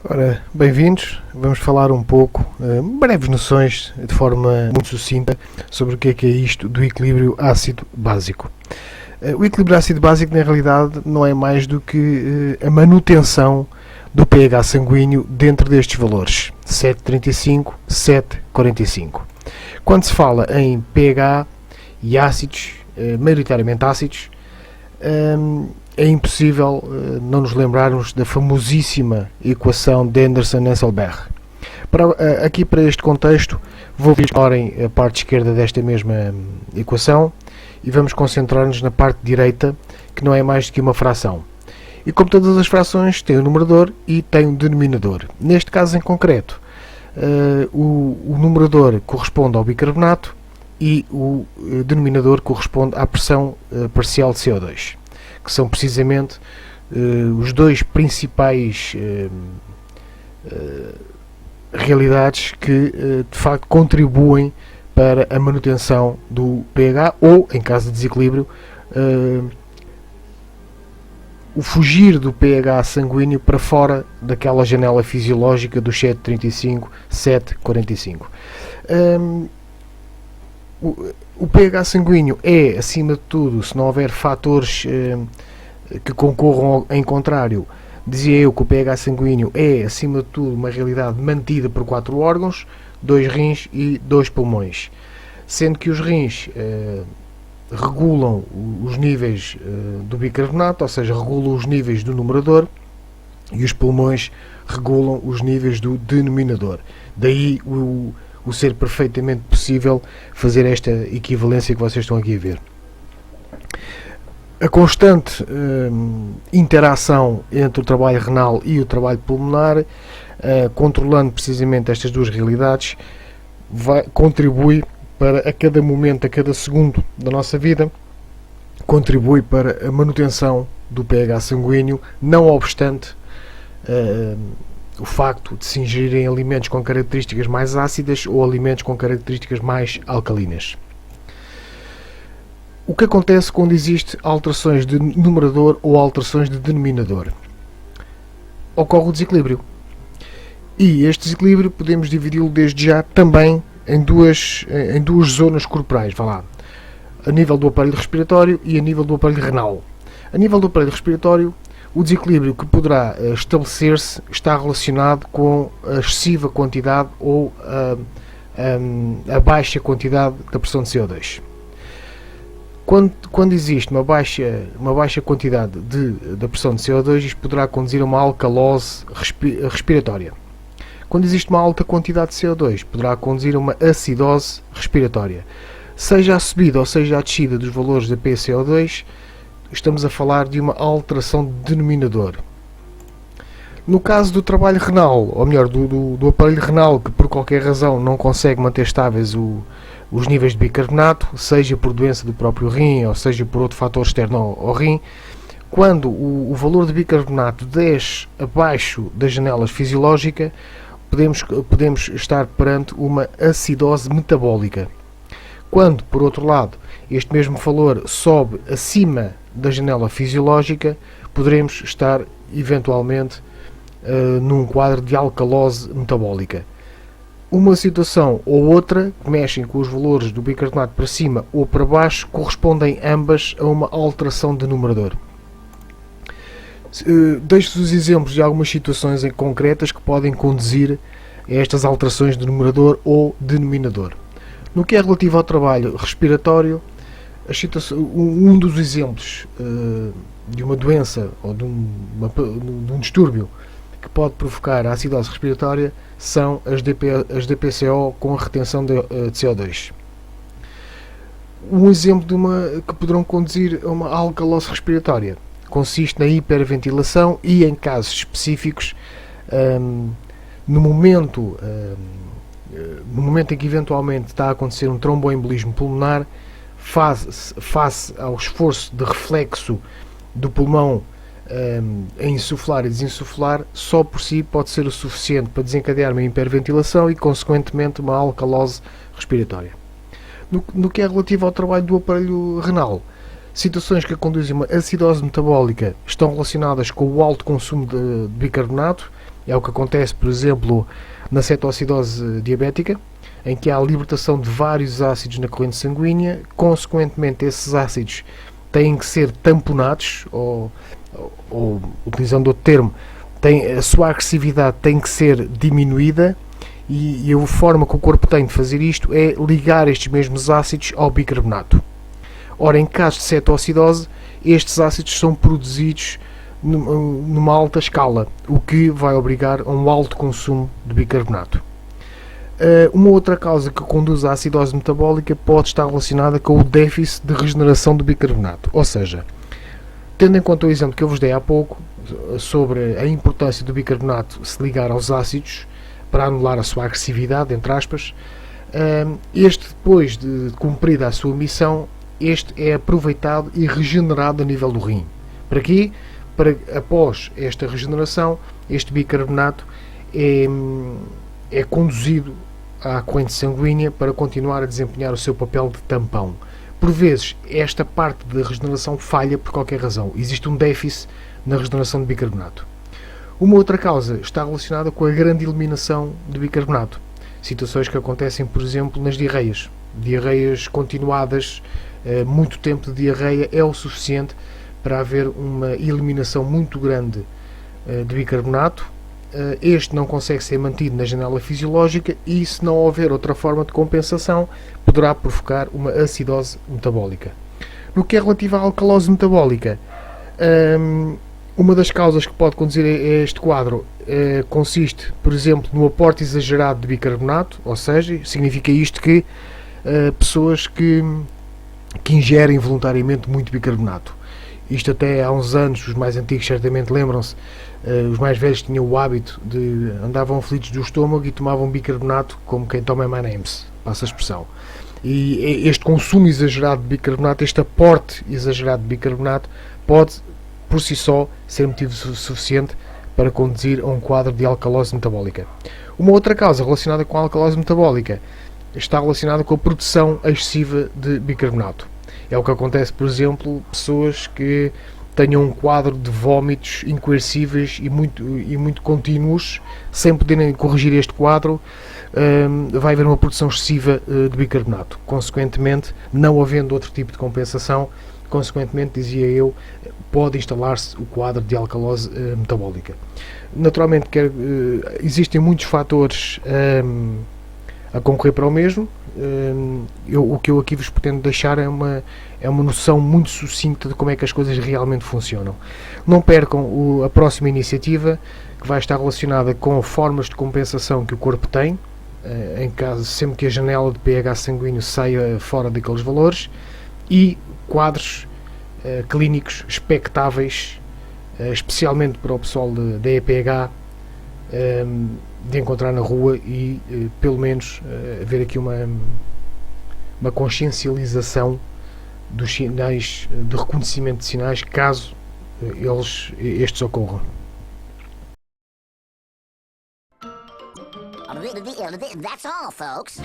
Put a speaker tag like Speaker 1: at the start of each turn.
Speaker 1: Ora, bem-vindos. Vamos falar um pouco, breves noções, de forma muito sucinta, sobre o que é isto do equilíbrio ácido-básico. O equilíbrio ácido-básico, na realidade, não é mais do que a manutenção do pH sanguíneo dentro destes valores, 7,35, 7,45. Quando se fala em pH e ácidos, maioritariamente ácidos, é impossível não nos lembrarmos da famosíssima equação de Anderson-Hasselbalch. Aqui para este contexto, vou ignorem a parte esquerda desta mesma equação e vamos concentrar-nos na parte direita, que não é mais do que uma fração. E como todas as frações, tem um numerador e tem um denominador. Neste caso em concreto, o numerador corresponde ao bicarbonato e o denominador corresponde à pressão parcial de CO2, que são precisamente os dois principais realidades que de facto contribuem para a manutenção do pH ou, em caso de desequilíbrio, o fugir do pH sanguíneo para fora daquela janela fisiológica dos 7,35, 7,45. O pH sanguíneo é, acima de tudo, se não houver fatores que concorram em contrário, dizia eu que o pH sanguíneo é, acima de tudo, uma realidade mantida por 4 órgãos, 2 rins e 2 pulmões. Sendo que os rins regulam os níveis do bicarbonato, ou seja, regulam os níveis do numerador, e os pulmões regulam os níveis do denominador. Daí o ser perfeitamente possível fazer esta equivalência que vocês estão aqui a ver. A constante interação entre o trabalho renal e o trabalho pulmonar, controlando precisamente estas duas realidades, contribui para, a cada momento, a cada segundo da nossa vida, contribui para a manutenção do pH sanguíneo, não obstante o facto de se ingerirem alimentos com características mais ácidas ou alimentos com características mais alcalinas. O que acontece quando existe alterações de numerador ou alterações de denominador? Ocorre o desequilíbrio. E este desequilíbrio podemos dividi-lo desde já também em duas zonas corporais, vá lá, a nível do aparelho respiratório e a nível do aparelho renal. A nível do aparelho respiratório, o desequilíbrio que poderá estabelecer-se está relacionado com a excessiva quantidade ou a baixa quantidade da pressão de CO2. Quando existe uma baixa quantidade da pressão de CO2, isto poderá conduzir a uma alcalose respiratória. Quando existe uma alta quantidade de CO2, poderá conduzir a uma acidose respiratória. Seja a subida ou seja a descida dos valores da PCO2, estamos a falar de uma alteração de denominador. No caso do trabalho renal, ou melhor, do aparelho renal, que por qualquer razão não consegue manter estáveis os níveis de bicarbonato, seja por doença do próprio rim, ou seja por outro fator externo ao rim, quando o valor de bicarbonato desce abaixo da janela fisiológica, podemos estar perante uma acidose metabólica. Quando, por outro lado, este mesmo valor sobe acima da janela fisiológica, poderemos estar eventualmente num quadro de alcalose metabólica. Uma situação ou outra que mexem com os valores do bicarbonato para cima ou para baixo correspondem ambas a uma alteração de numerador. Deixo-vos os exemplos de algumas situações concretas que podem conduzir a estas alterações de numerador ou denominador. No que é relativo ao trabalho respiratório, um dos exemplos de uma doença ou de um distúrbio que pode provocar a acidose respiratória são as DPCO com a retenção de CO2. Um exemplo que poderão conduzir a uma alcalose respiratória consiste na hiperventilação e, em casos específicos, no momento em que eventualmente está a acontecer um tromboembolismo pulmonar, face ao esforço de reflexo do pulmão a insuflar e desinsuflar, só por si pode ser o suficiente para desencadear uma hiperventilação e, consequentemente, uma alcalose respiratória. No que é relativo ao trabalho do aparelho renal, situações que conduzem a uma acidose metabólica estão relacionadas com o alto consumo de bicarbonato É o que acontece, por exemplo, na cetoacidose diabética, em que há a libertação de vários ácidos na corrente sanguínea, consequentemente esses ácidos têm que ser tamponados, ou utilizando outro termo, a sua agressividade tem que ser diminuída, e a forma que o corpo tem de fazer isto é ligar estes mesmos ácidos ao bicarbonato. Ora, em caso de cetoacidose, estes ácidos são produzidos numa alta escala, o que vai obrigar a um alto consumo de bicarbonato. Uma outra causa que conduz à acidose metabólica pode estar relacionada com o déficit de regeneração do bicarbonato, ou seja, tendo em conta o exemplo que eu vos dei há pouco sobre a importância do bicarbonato se ligar aos ácidos para anular a sua agressividade, entre aspas, este, depois de cumprida a sua missão, este é aproveitado e regenerado a nível do rim. Para quê? Para, após esta regeneração, este bicarbonato é conduzido à corrente sanguínea para continuar a desempenhar o seu papel de tampão. Por vezes, esta parte da regeneração falha por qualquer razão. Existe um déficit na regeneração de bicarbonato. Uma outra causa está relacionada com a grande eliminação de bicarbonato. Situações que acontecem, por exemplo, nas diarreias. Diarreias continuadas, muito tempo de diarreia é o suficiente para haver uma eliminação muito grande de bicarbonato. Este não consegue ser mantido na janela fisiológica e, se não houver outra forma de compensação, poderá provocar uma acidose metabólica. No que é relativo à alcalose metabólica, uma das causas que pode conduzir a este quadro consiste, por exemplo, no aporte exagerado de bicarbonato, ou seja, significa isto que pessoas que ingerem voluntariamente muito bicarbonato. Isto até há uns anos, os mais antigos certamente lembram-se, os mais velhos tinham o hábito de andavam aflitos do estômago e tomavam bicarbonato como quem toma M&M's, passa a expressão. E este consumo exagerado de bicarbonato, este aporte exagerado de bicarbonato, pode por si só ser motivo suficiente para conduzir a um quadro de alcalose metabólica. Uma outra causa relacionada com a alcalose metabólica está relacionada com a produção excessiva de bicarbonato. É o que acontece, por exemplo, pessoas que tenham um quadro de vómitos incoercíveis e muito contínuos, sem poderem corrigir este quadro, vai haver uma produção excessiva de bicarbonato. Consequentemente, não havendo outro tipo de compensação, consequentemente, dizia eu, pode instalar-se o quadro de alcalose metabólica. Naturalmente, existem muitos fatores a concorrer para o mesmo. O que eu aqui vos pretendo deixar é uma noção muito sucinta de como é que as coisas realmente funcionam. Não percam a próxima iniciativa, que vai estar relacionada com formas de compensação que o corpo tem, em caso sempre que a janela de pH sanguíneo saia fora daqueles valores, e quadros clínicos expectáveis, especialmente para o pessoal da EPH, de encontrar na rua e pelo menos haver aqui uma consciencialização dos sinais, de reconhecimento de sinais, caso estes ocorram.
Speaker 2: That's all, folks.